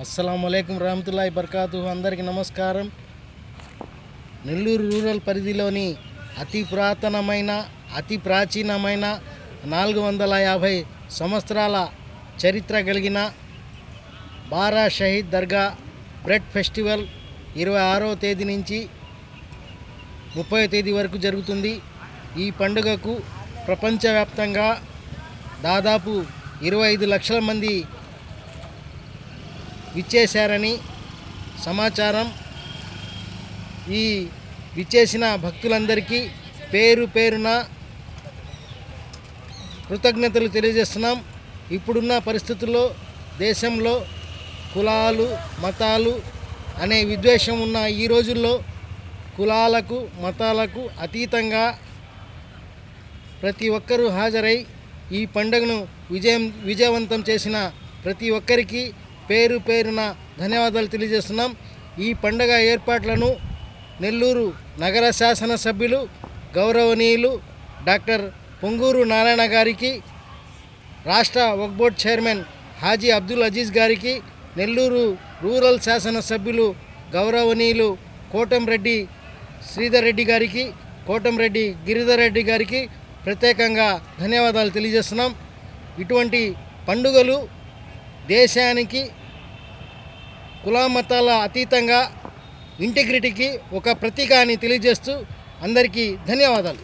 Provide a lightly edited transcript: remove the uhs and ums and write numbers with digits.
అస్సలాముఅలైకుం రహమతుల్లాహి బర్కాతు. అందరికీ నమస్కారం. నెల్లూరు రూరల్ పరిధిలోని అతి పురాతనమైన అతి ప్రాచీనమైన 450 సంవత్సరాల చరిత్ర కలిగిన బారా షహీద్ దర్గా బ్రెడ్ ఫెస్టివల్ 26వ తేదీ నుంచి 30వ తేదీ వరకు జరుగుతుంది. ఈ పండుగకు ప్రపంచవ్యాప్తంగా దాదాపు 25 లక్షల మంది విచ్చేశారని సమాచారం. ఈ విచ్చేసిన భక్తులందరికీ పేరు పేరున కృతజ్ఞతలు తెలియజేస్తున్నాం. ఇప్పుడున్న పరిస్థితుల్లో దేశంలో కులాలు మతాలు అనే విద్వేషం ఉన్న ఈ రోజుల్లో కులాలకు మతాలకు అతీతంగా ప్రతి ఒక్కరూ హాజరై ఈ పండుగను విజయవంతం చేసిన ప్రతి ఒక్కరికి పేరు పేరున ధన్యవాదాలు తెలియజేస్తున్నాం. ఈ పండుగ ఏర్పాట్లను నెల్లూరు నగర శాసనసభ్యులు గౌరవనీయులు డాక్టర్ పొంగూరు నారాయణ గారికి, రాష్ట్ర వక్ఫ్ బోర్డ్ చైర్మన్ హాజీ అబ్దుల్ అజీజ్ గారికి, నెల్లూరు రూరల్ శాసనసభ్యులు గౌరవనీయులు కోటంరెడ్డి శ్రీధర్ రెడ్డి గారికి, కోటంరెడ్డి గిరిధర్ రెడ్డి గారికి ప్రత్యేకంగా ధన్యవాదాలు తెలియజేస్తున్నాం. ఇటువంటి పండుగలు దేశానికి కులమతాల అతీతంగా ఇంటిగ్రిటీకి ఒక ప్రతీక అని తెలియజేస్తూ అందరికీ ధన్యవాదాలు.